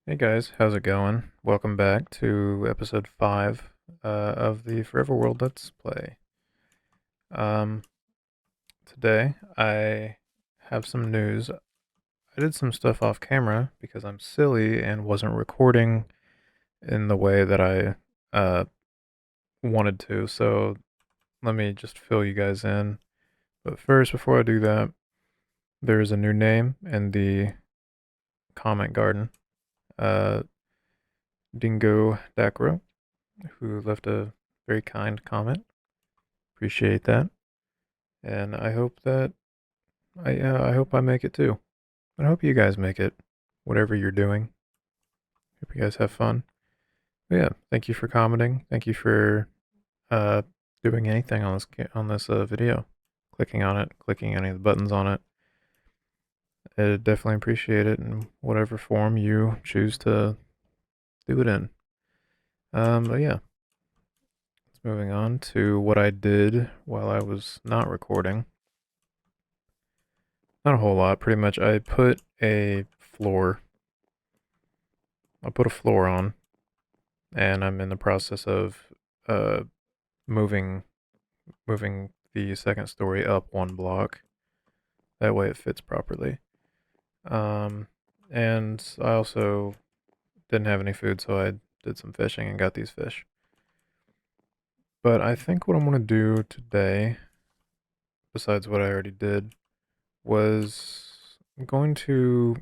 Hey guys, how's it going? Welcome back to episode 5 of the Forever World Let's Play. Um, Today I have some news. I did some stuff off camera because I'm silly and wasn't recording in the way that I uh, wanted to, so let me just fill you guys in. But first, before I do that, there's a new name in the comment garden. Uh, Dingo Dacro, who left a very kind comment. Appreciate that. And I hope that I hope I make it too. And I hope you guys make it, whatever you're doing. Hope you guys have fun. But yeah, thank you for commenting. Thank you for uh, doing anything on this video, clicking on it, clicking any of the buttons on it. I definitely appreciate it in whatever form you choose to do it in. But yeah, let's moving on to what I did while I was not recording. Not a whole lot. Pretty much, I put a floor. I put a floor on, and I'm in the process of uh moving moving the second story up one block. That way it fits properly. Um, and I also didn't have any food, so I did some fishing and got these fish. But I think what I'm gonna do today, besides what I already did, was I'm going to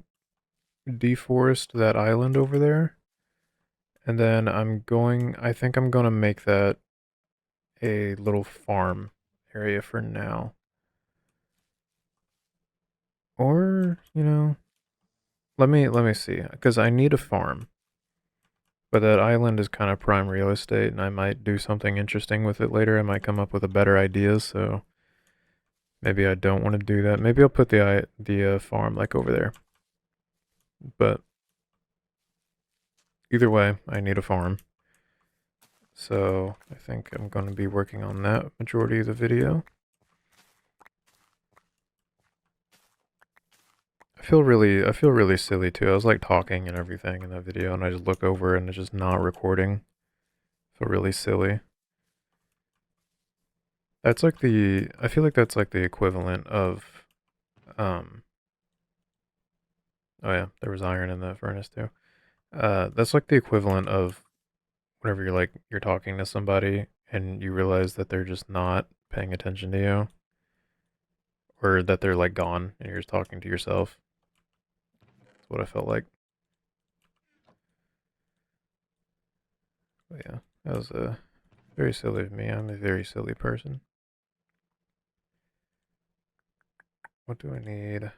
deforest that island over there. And then I think I'm gonna make that a little farm area for now. Or, let me see, because I need a farm. But that island is kind of prime real estate, and I might do something interesting with it later. I might come up with a better idea, so maybe I don't want to do that. Maybe I'll put the farm like over there. But either way, I need a farm. So I think I'm going to be working on that majority of the video. I feel really silly too. I was like talking and everything in that video, and I just look over and it's just not recording. I feel really silly. I feel like that's like the equivalent of, um, oh yeah, there was iron in the furnace too. That's like the equivalent of whenever you're talking to somebody and you realize that they're just not paying attention to you, or that they're like gone and you're just talking to yourself. That's what I felt like. But yeah, that was very silly of me. I'm a very silly person. What do I need?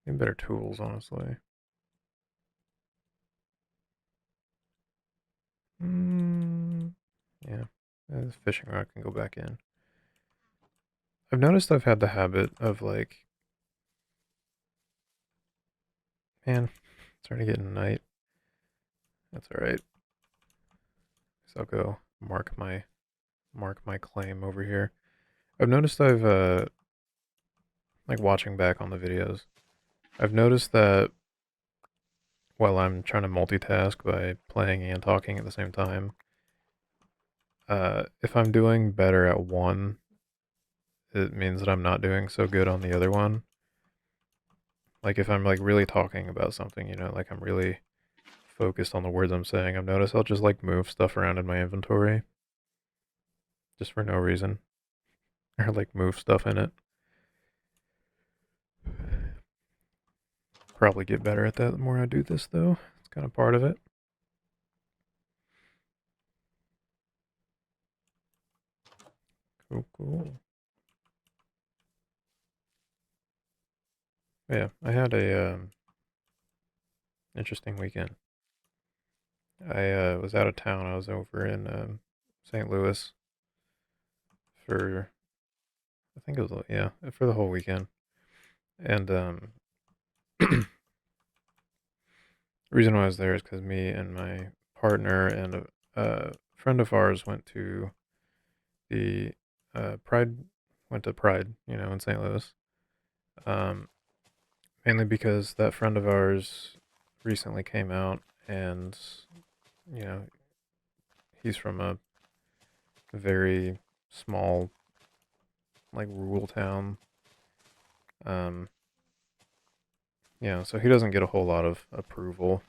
Need better tools, honestly. Yeah, this fishing rod can go back in. I've noticed I've had the habit of like, man, it's starting to get night. That's all right. So I'll go mark my claim over here. I've noticed I've like watching back on the videos. I've noticed that while I'm trying to multitask by playing and talking at the same time, if I'm doing better at one, it means that I'm not doing so good on the other one. Like if I'm like really talking about something, like I'm really focused on the words I'm saying, I've noticed I'll just like move stuff around in my inventory just for no reason, or like move stuff in it. Probably get better at that the more I do this though. It's kind of part of it. Cool, cool. Yeah, I had a interesting weekend. I was out of town. I was over in St. Louis for, I think it was, yeah, for the whole weekend. And the reason why I was there is because me and my partner and a friend of ours went to the Pride, went to Pride, in St. Louis. Um, mainly because that friend of ours recently came out, and you know he's from a very small, like rural town. Um, so he doesn't get a whole lot of approval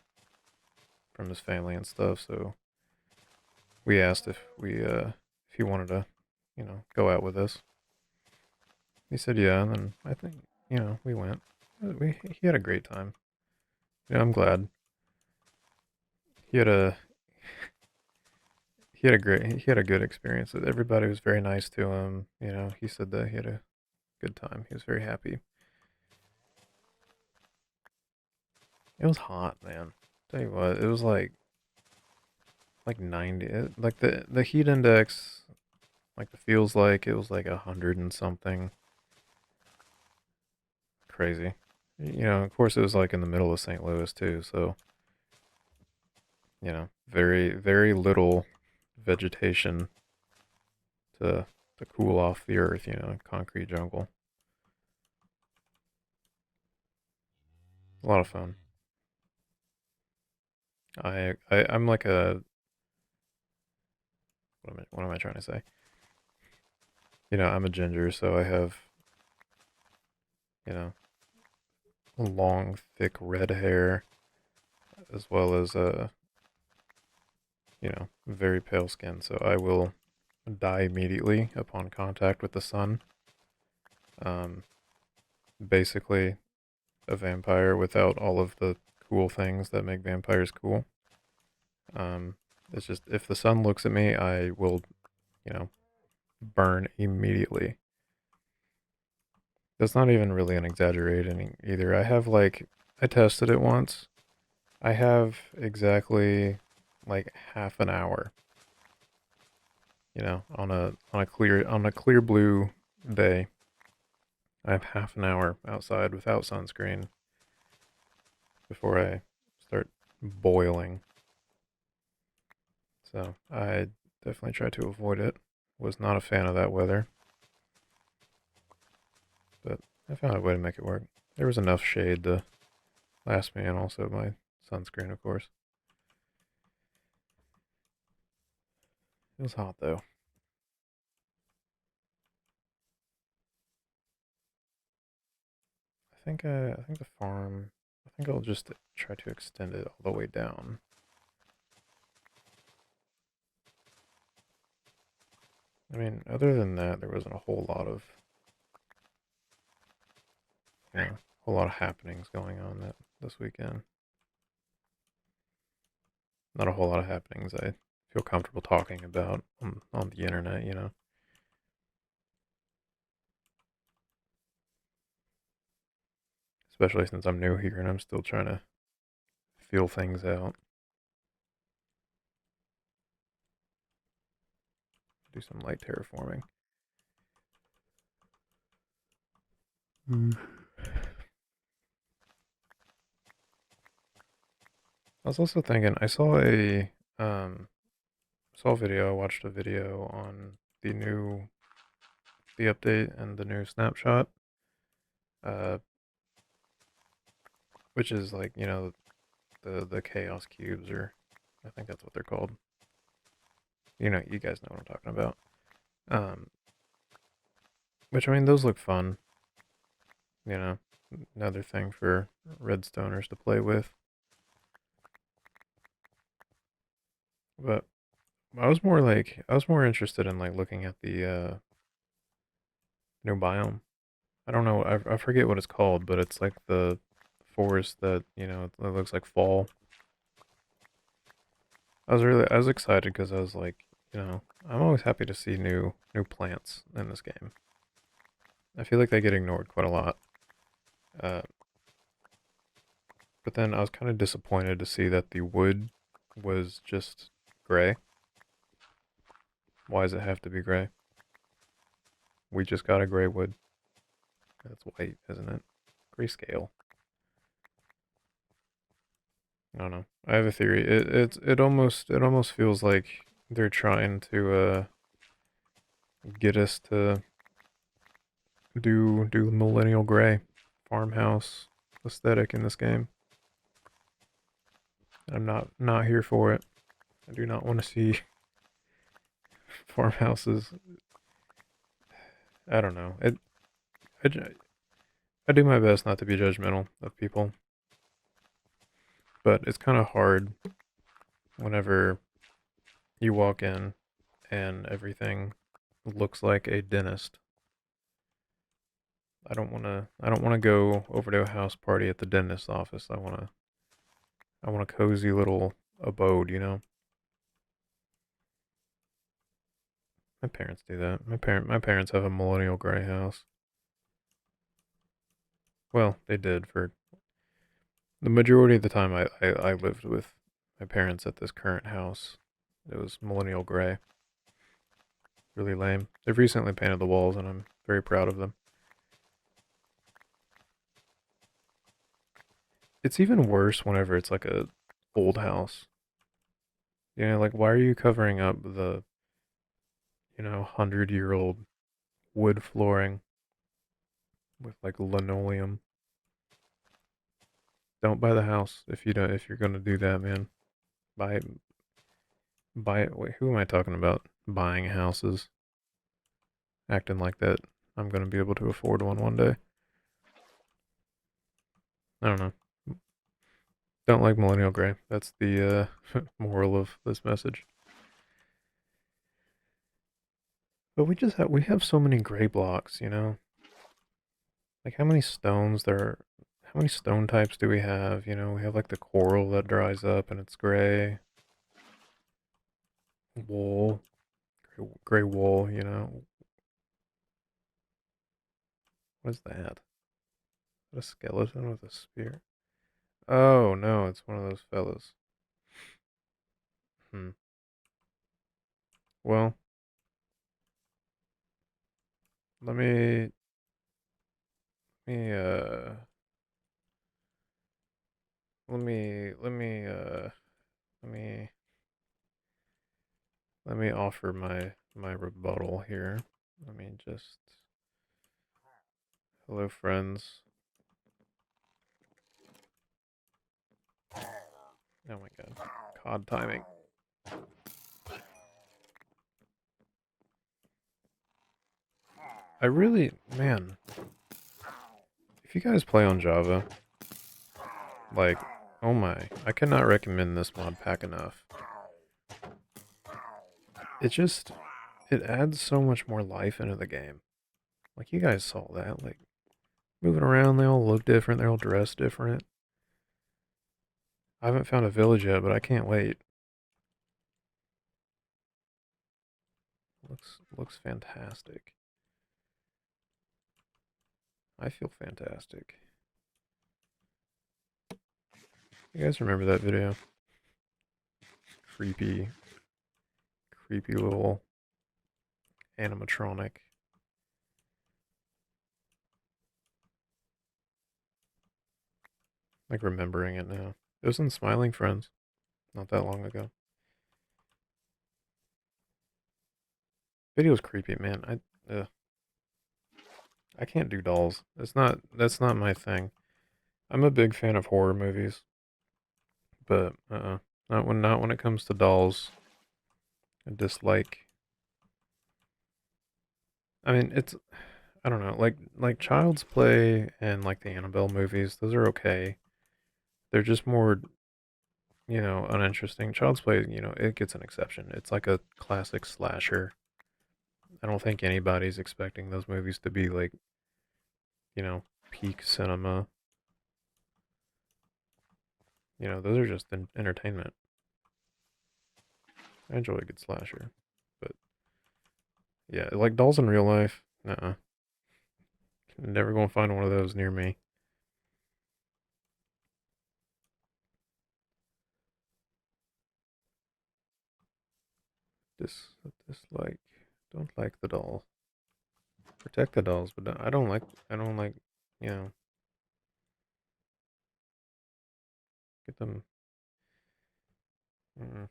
from his family and stuff. So we asked if he wanted to, go out with us. He said yeah, and then I think we went. He had a great time. I'm glad he had a he had a good experience. Everybody was very nice to him. He said that he had a good time. He was very happy. It was hot, man. Tell you what, it was like 90. Like the heat index, like the feels like it was like 100 and something. Crazy. Of course it was like in the middle of St. Louis too, so very very little vegetation to to cool off the earth. Concrete jungle. A lot of fun. I'm like a what am I trying to say? I'm a ginger, so I have you know long, thick red hair, as well as very pale skin. So I will die immediately upon contact with the sun. Um, Basically a vampire without all of the cool things that make vampires cool. Um, it's just if the sun looks at me, I will, you know, burn immediately. That's not even really an exaggeration either. I tested it once. I have exactly like half an hour, on a clear blue day. I have half an hour outside without sunscreen before I start boiling. So I definitely try to avoid it. Was not a fan of that weather, but I found a way to make it work. There was enough shade to last me, and also my sunscreen, of course. It was hot though. I think the farm. I think I'll just try to extend it all the way down. I mean, other than that, there wasn't a whole lot of happenings going on this weekend. Not a whole lot of happenings I feel comfortable talking about on the internet. Especially since I'm new here and I'm still trying to feel things out. Do some light terraforming. Mm. I was also thinking um saw a video. I watched a video on the update and the new snapshot, uh, which is like the chaos cubes, or I think that's what they're called. You guys know what I'm talking about. Um, which I mean, those look fun. You know, Another thing for redstoners to play with. But I was more interested in like looking at the new biome. I don't know. I forget what it's called, but it's like the forest that it looks like fall. I was excited because I was like, I'm always happy to see new plants in this game. I feel like they get ignored quite a lot. Uh, but then I was kind of disappointed to see that the wood was just gray. Why does it have to be gray? We just got a gray wood. That's white, isn't it? Grayscale. I don't know. I have a theory. It almost feels like they're trying to get us to do millennial gray farmhouse aesthetic in this game. I'm not here for it. I do not want to see farmhouses. I don't know. I, I do my best not to be judgmental of people, but it's kind of hard whenever you walk in and everything looks like a dentist. I don't want to go over to a house party at the dentist's office. I want a cozy little abode, you know. My parents do that. My parents have a millennial gray house. Well, they did for the majority of the time I lived with my parents at this current house. It was millennial gray. Really lame. They've recently painted the walls and I'm very proud of them. It's even worse whenever it's like a old house. You know, like why are you covering up the, 100-year-old wood flooring with like linoleum? Don't buy the house if you don't if you're gonna do that, man. Buy it buy it. Wait, who am I talking about? Buying houses, acting like that I'm gonna be able to afford one day. I don't know. Don't like millennial gray. That's the moral of this message. But we have so many gray blocks, you know? Like how many stone types do we have? You know, we have like the coral that dries up and it's gray, wool, gray wool, you know. What is that? Is that a skeleton with a spear? Oh no, it's one of those fellas. Hmm. Well, let me let me let me let me offer my rebuttal here. Let me just hello friends. Oh my god. COD timing. I really man, if you guys play on Java, like oh my, I cannot recommend this mod pack enough. It just it adds so much more life into the game. Like you guys saw that, like moving around, they all look different, they're all dressed different. I haven't found a village yet, but I can't wait. Looks fantastic. I feel fantastic. You guys remember that video? Creepy, creepy little animatronic. Like remembering it now. It was in Smiling Friends not that long ago. Video's creepy, man. I can't do dolls. That's not my thing. I'm a big fan of horror movies, but not when it comes to dolls. I dislike. I mean, it's I don't know, like Child's Play and like the Annabelle movies. Those are okay. They're just more, uninteresting. Child's Play, it gets an exception. It's like a classic slasher. I don't think anybody's expecting those movies to be like, peak cinema. Those are just entertainment. I enjoy a good slasher, but yeah, like dolls in real life. Nuh-uh. Never gonna find one of those near me. Dislike. Don't like the doll. Protect the dolls, but I don't like. You know, get them. Mm.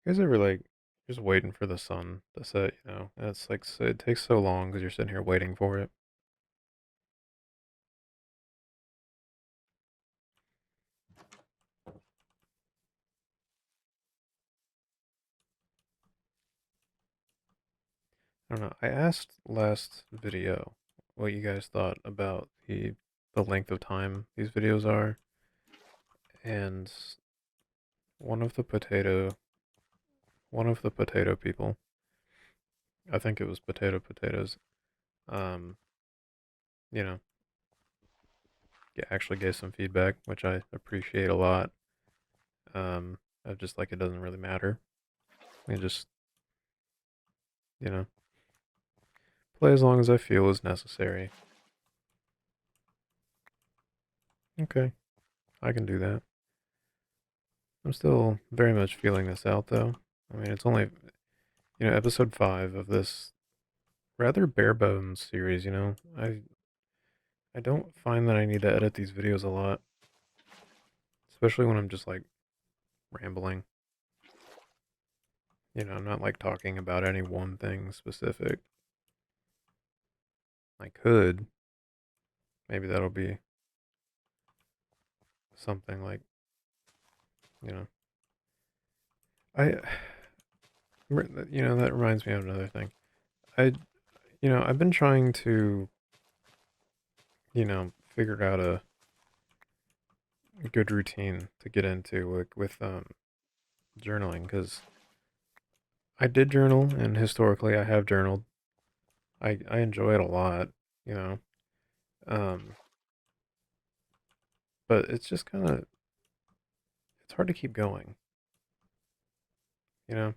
You guys ever like? just waiting for the sun to set, and it's like it takes so long because you're sitting here waiting for it. I don't know. I asked last video what you guys thought about the length of time these videos are, and one of the potato one of the potato people, I think it was potatoes, um, you know, actually gave some feedback, which I appreciate a lot. Of just like it doesn't really matter. I just, you know, play as long as I feel is necessary. Okay, I can do that. I'm still very much feeling this out though. I mean, it's only, episode 5 of this rather bare bones series, I don't find that I need to edit these videos a lot, especially when I'm just like rambling. I'm not like talking about any one thing specific. I could. Maybe that'll be something like, you know, I, that reminds me of another thing. I, I've been trying to, figure out a good routine to get into with journaling because I did journal and historically I have journaled. I enjoy it a lot, you know. Um, but it's just kind of it's hard to keep going, you know.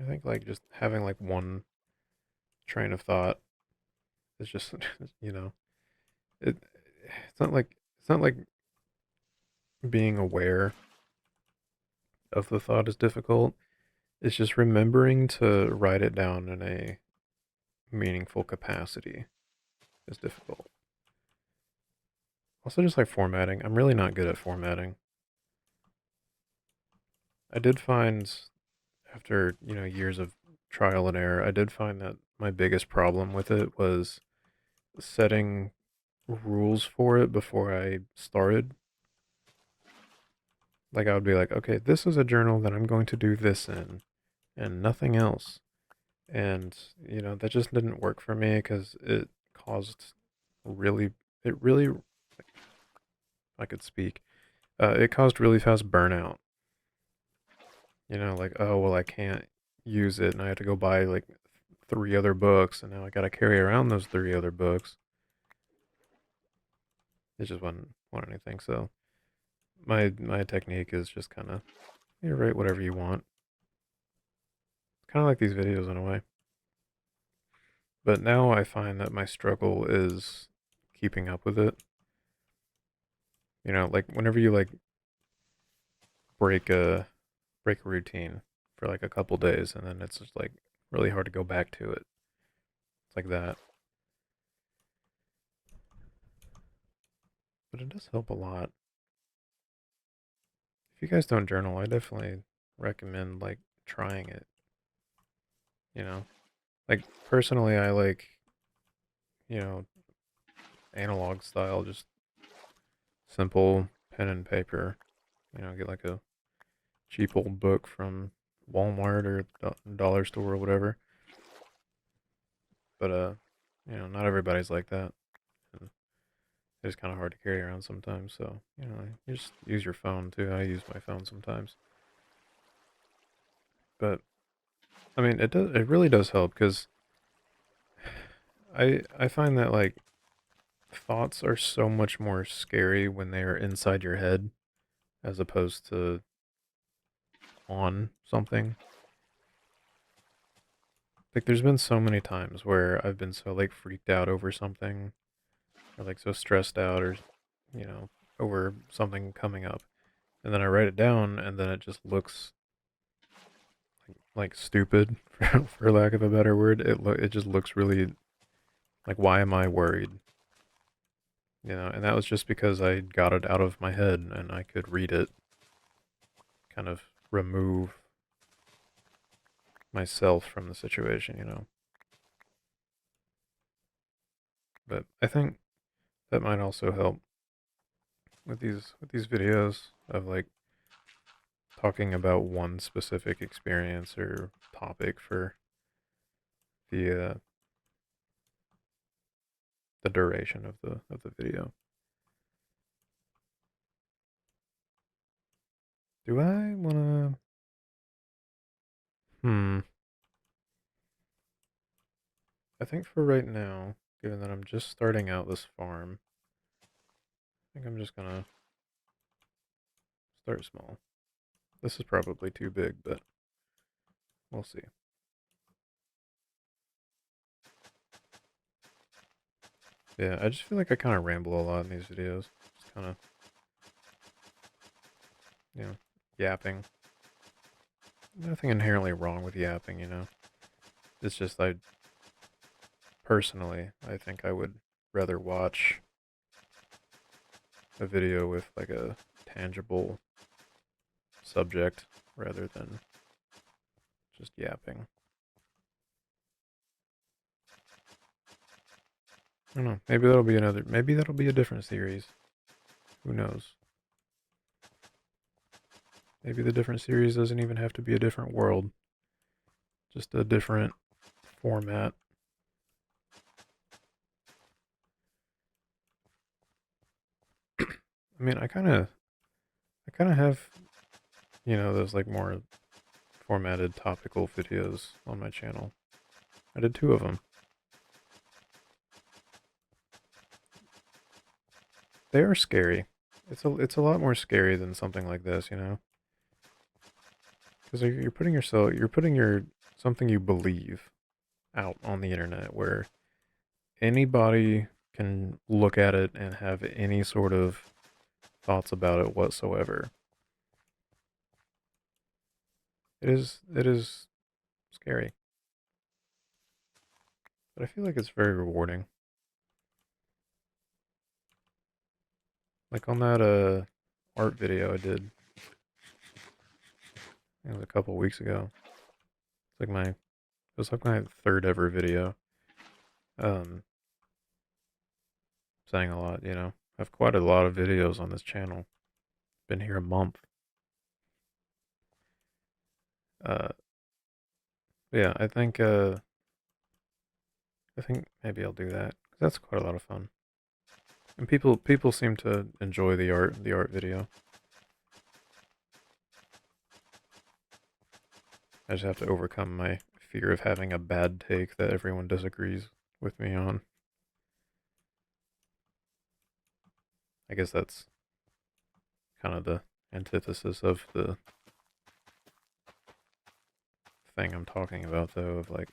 I think like just having like one train of thought is just you know it. It's not like being aware of the thought is difficult. It's just remembering to write it down in a meaningful capacity is difficult. Also, just like formatting, I'm really not good at formatting. I did find after years of trial and error, I did find that my biggest problem with it was setting rules for it before I started. Like I would be like, okay, this is a journal that I'm going to do this in, and nothing else. And that just didn't work for me because caused really, it really, I could speak. It caused really fast burnout. Like oh well, I can't use it, and I have to go buy like 3 other books, and now I got to carry around those 3 other books. It just wasn't anything. So my technique is just kind of you write whatever you want. It's kind of like these videos in a way. But now I find that my struggle is keeping up with it. Like whenever you like break a break a routine for like a couple days, and then it's just like really hard to go back to it. It's like that. But it does help a lot. If you guys don't journal, I definitely recommend like trying it. You know, like personally, I like you know analog style, just simple pen and paper. Get like a cheap old book from Walmart or dollar store or whatever. But not everybody's like that. And it's kind of hard to carry around sometimes. So you just use your phone too. I use my phone sometimes. But I mean, it does. It really does help because I find that like thoughts are so much more scary when they are inside your head as opposed to on something. Like there's been so many times where I've been so like freaked out over something or like so stressed out or you know over something coming up, and then I write it down and then it just looks like stupid for lack of a better word. It just looks really like why am I worried? And that was just because I got it out of my head and I could read it, kind of remove. myself from the situation, you know. But I think that might also help with these videos of like talking about one specific experience or topic for the the duration of the video. Do I wanna? Hmm. I think for right now, given that I'm just starting out this farm, I think I'm just gonna start small. This is probably too big, but we'll see. Yeah, I just feel like I kind of ramble a lot in these videos. Just kind of, you know, yapping. Nothing inherently wrong with yapping, you know. It's just I personally, I think I would rather watch a video with like a tangible subject rather than just yapping. I don't know. Maybe that'll be another. Maybe that'll be a different series. Who knows? Maybe the different series doesn't even have to be a different world. Just a different format. I mean, I kind of have, you know, those like more formatted topical videos on my channel. I did two of them. They are scary. It's a lot more scary than something like this, you know, because you're putting your something you believe out on the internet where anybody can look at it and have any sort of thoughts about it whatsoever. It is scary, but I feel like it's very rewarding. Like on that art video I did, it was a couple weeks ago. It's like my it was like my third ever video. Um, saying a lot, you know. I have quite a lot of videos on this channel. Been here a month. Uh, yeah, I think maybe I'll do that 'cause that's quite a lot of fun. And people seem to enjoy the art video. I just have to overcome my fear of having a bad take that everyone disagrees with me on. I guess that's kind of the antithesis of the thing I'm talking about, though, of like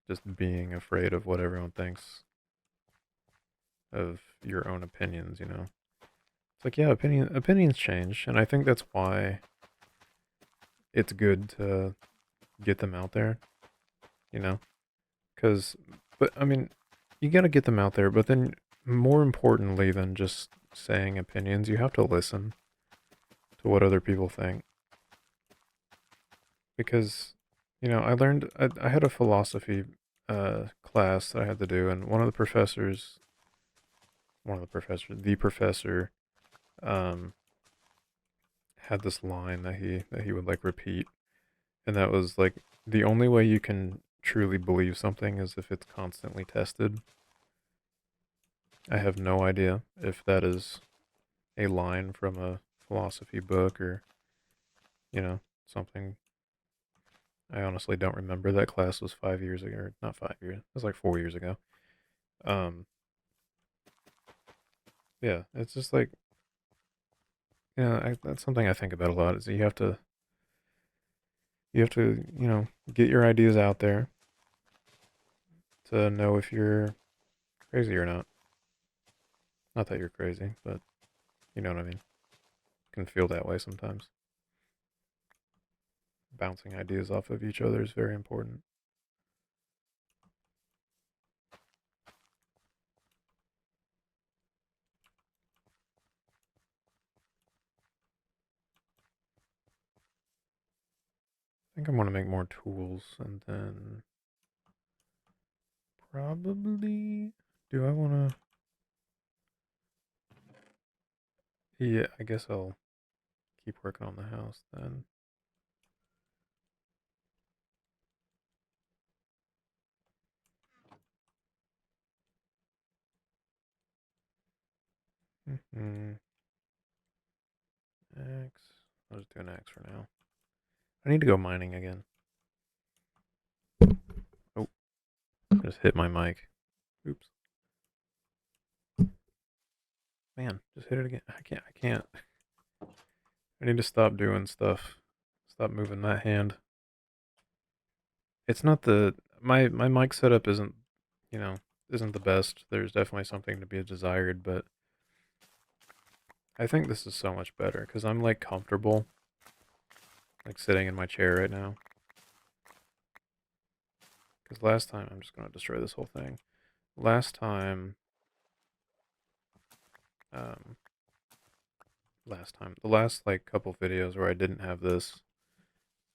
just being afraid of what everyone thinks of your own opinions, you know. It's like, yeah, opinions change, and I think that's why it's good to get them out there, you know? Cuz but I mean, you got to get them out there, but then more importantly than just saying opinions, you have to listen to what other people think because you know, I had a philosophy class that I had to do and the professor um had this line that he would like repeat, and that was like the only way you can truly believe something is if it's constantly tested. I have no idea if that is a line from a philosophy book or, you know, something. I honestly don't remember. That class was 5 years ago, or not 5 years. It was like 4 years ago. Um, yeah, it's just like, yeah, that's something I think about a lot. Is you have to, you know, get your ideas out there to know if you're crazy or not. Not that you're crazy, but you know what I mean. Can feel that way sometimes. Bouncing ideas off of each other is very important. think I'm gonna make more tools and then probably do I wanna yeah, I guess I'll keep working on the house then. Mm-hmm. Axe. I'll just do an axe for now. I need to go mining again. Oh, just hit my mic. Oops. Man, just hit it again. I can't. I need to stop doing stuff. Stop moving that hand. It's not the my mic setup isn't, you know, isn't the best. There's definitely something to be desired, but I think this is so much better cuz I'm like comfortable like sitting in my chair right now. Cuz last time I'm just going to destroy this whole thing. Last time um the last like couple videos where I didn't have this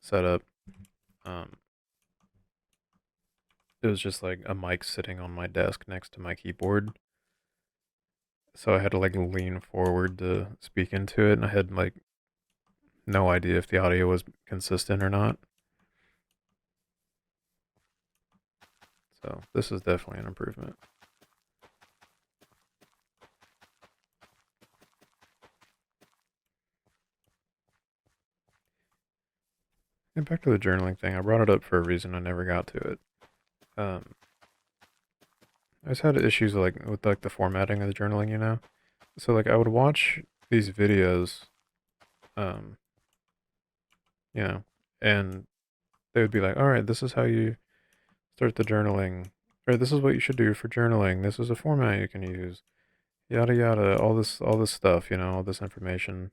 set up, um it was just like a mic sitting on my desk next to my keyboard. So I had to like lean forward to speak into it, and I had like no idea if the audio was consistent or not. So this is definitely an improvement. And back to the journaling thing, I brought it up for a reason. I never got to it. Um, I just had issues with like the formatting of the journaling, you know. So like I would watch these videos, um, you know, and they would be like, "All right, this is how you start the journaling, or this is what you should do for journaling. This is a format you can use, yada yada, all this stuff, you know, all this information."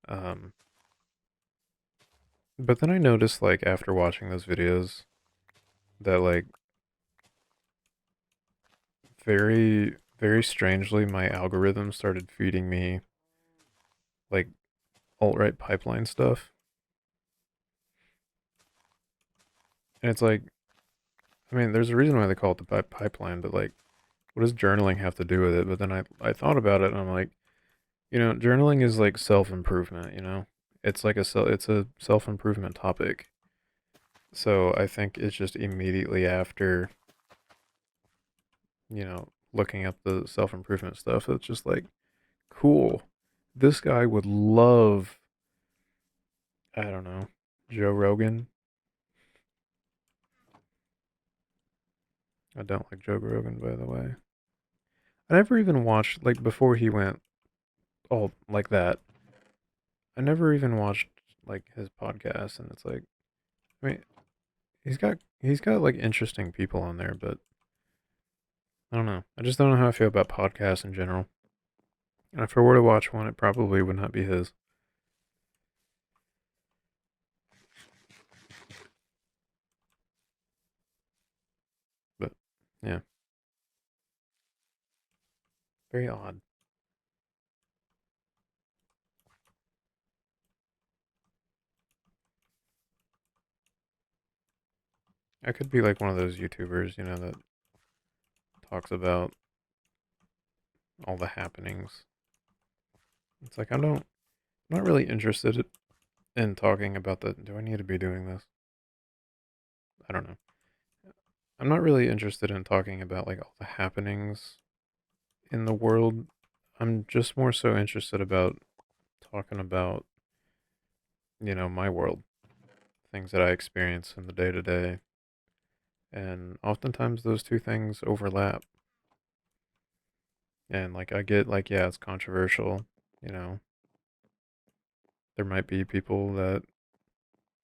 Um, but then I noticed like after watching those videos that like very strangely my algorithm started feeding me like alt-right pipeline stuff. And it's like, I mean, there's a reason why they call it the pipeline, but like what does journaling have to do with it? But then I thought about it and I'm like, you know, journaling is like self-improvement, you know? It's like it's a self-improvement topic. So I think it's just immediately after, you know, looking up the self-improvement stuff, it's just like, cool. This guy would love, I don't know, Joe Rogan. I don't like Joe Rogan, by the way. I never even watched, like, before he went all like that, I never even watched, like, his podcast, and it's like, I mean, he's got, like, interesting people on there, but I don't know. I just don't know how I feel about podcasts in general. And if I were to watch one, it probably would not be his. But, yeah, very odd. I could be like one of those YouTubers, you know, that talks about all the happenings. It's like I'm not really interested in talking about the. Do I need to be doing this? I don't know. I'm not really interested in talking about like all the happenings in the world. I'm just more so interested about talking about, you know, my world, things that I experience in the day to day. And oftentimes those two things overlap. And like I get like, yeah, it's controversial, you know. There might be people that,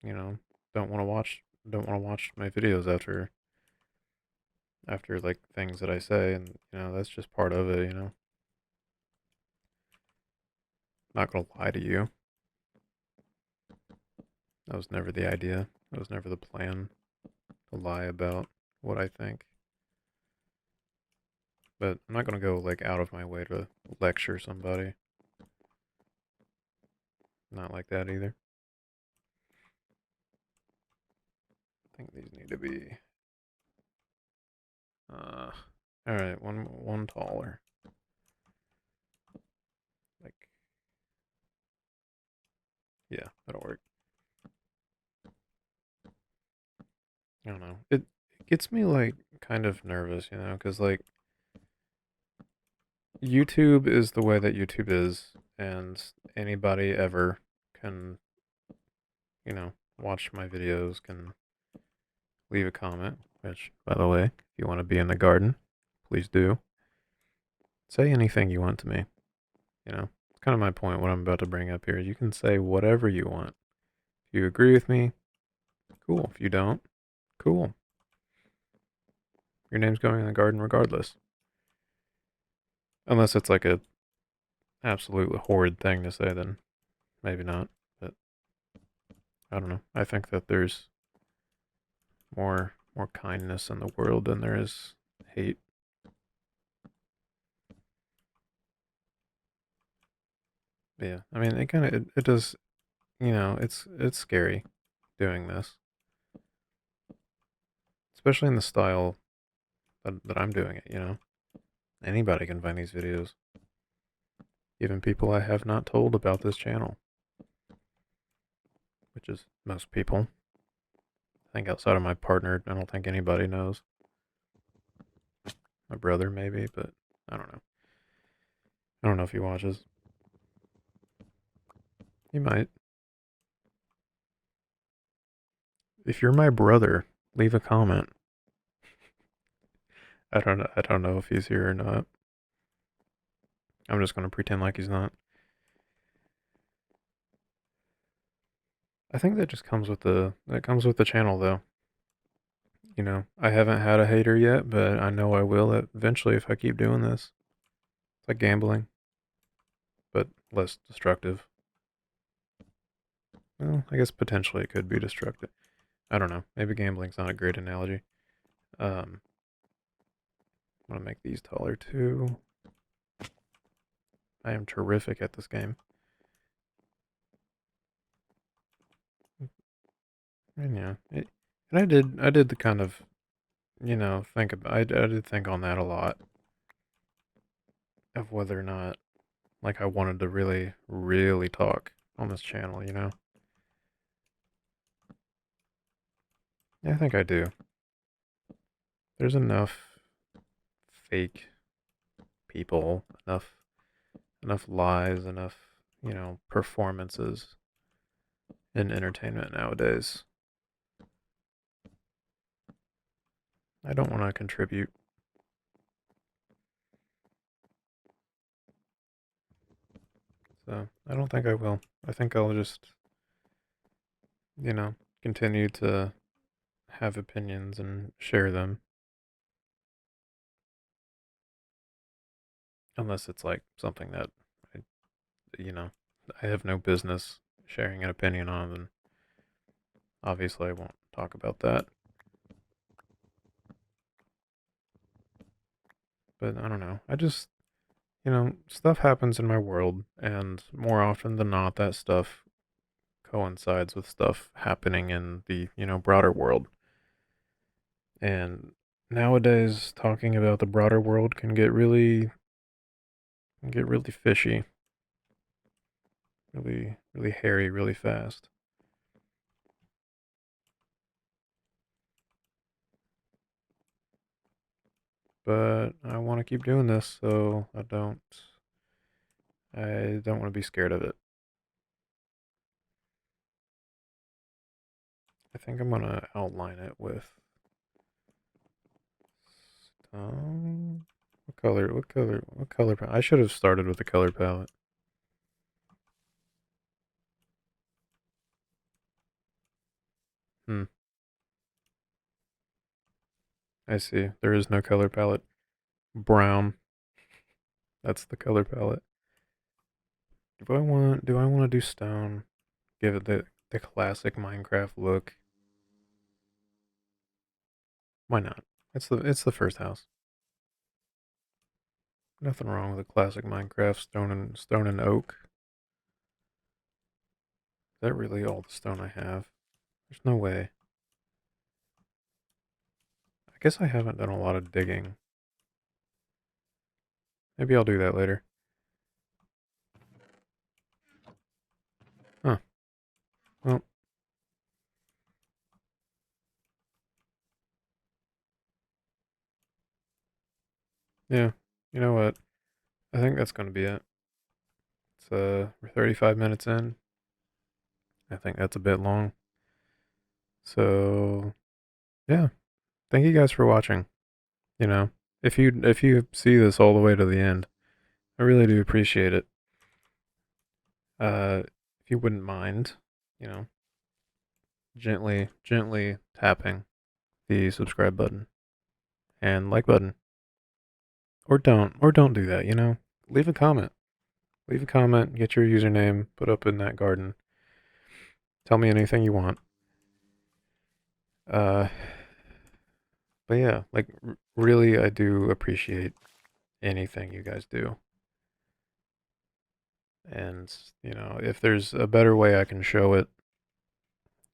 you know, don't want to watch my videos after like things that I say, and you know, that's just part of it, you know. Not gonna lie to you. That was never the idea. That was never the plan to lie about what I think. But I'm not gonna go like out of my way to lecture somebody. Not like that either. I think these need to be all right, one taller. Like yeah, that'll work. I don't know. It gets me like kind of nervous, you know, cuz like YouTube is the way that YouTube is and anybody ever can, you know, watch my videos, can leave a comment, which by the way, if you want to be in the garden, please do. Say anything you want to me, you know. It's kind of my point what I'm about to bring up here. You can say whatever you want. If you agree with me, cool. If you don't, cool. Your name's going in the garden regardless. Unless it's like a absolutely horrid thing to say, then maybe not. But I don't know. I think that there's more kindness in the world than there is hate. But yeah, I mean, it does. You know, it's scary doing this, especially in the style that I'm doing it. You know, anybody can find these videos, even people I have not told about this channel, which is most people. I think outside of my partner, I don't think anybody knows. My brother maybe, but I don't know. I don't know if he watches. He might. If you're my brother, leave a comment. I don't know. I don't know if he's here or not. I'm just gonna pretend like he's not. I think that just comes with the channel though. You know, I haven't had a hater yet, but I know I will eventually if I keep doing this. It's like gambling, but less destructive. Well, I guess potentially it could be destructive. I don't know. Maybe gambling's not a great analogy. Um, I'm gonna make these taller too. I am terrific at this game. And yeah, and I did the kind of, you know, think about. I did think on that a lot of whether or not like I wanted to really, really talk on this channel. You know, yeah, I think I do. There's enough fake people, enough lies, enough, you know, performances in entertainment nowadays. I don't want to contribute. So I don't think I will. I think I'll just, you know, continue to have opinions and share them. Unless it's like something that, I, you know, I have no business sharing an opinion on, then obviously I won't talk about that. But I don't know. I just, you know, stuff happens in my world, and more often than not, that stuff coincides with stuff happening in the, you know, broader world. And nowadays, talking about the broader world can get really fishy, really hairy, really fast. But I want to keep doing this, so I don't want to be scared of it. I think I'm gonna outline it with what color? What color? What color palette? I should have started with the color palette. Hmm. I see. There is no color palette. Brown. That's the color palette. Do I want to do stone? Give it the classic Minecraft look. Why not? It's the first house. Nothing wrong with a classic Minecraft stone and oak. Is that really all the stone I have? There's no way. guess I haven't done a lot of digging. Maybe I'll do that later. Huh. Well, yeah. You know what? I think that's gonna be it. It's we're 35 minutes in. I think that's a bit long. So yeah. Thank you guys for watching. You know, if you see this all the way to the end, I really do appreciate it. If you wouldn't mind, you know, gently tapping the subscribe button and like button, or don't do that. You know, leave a comment. Leave a comment. Get your username put up in that garden. Tell me anything you want. Uh, but yeah, like really, I do appreciate anything you guys do. And you know, if there's a better way I can show it,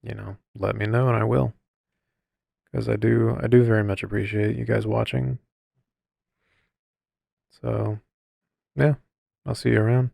you know, let me know and I will. Because I do very much appreciate you guys watching. So, yeah, I'll see you around.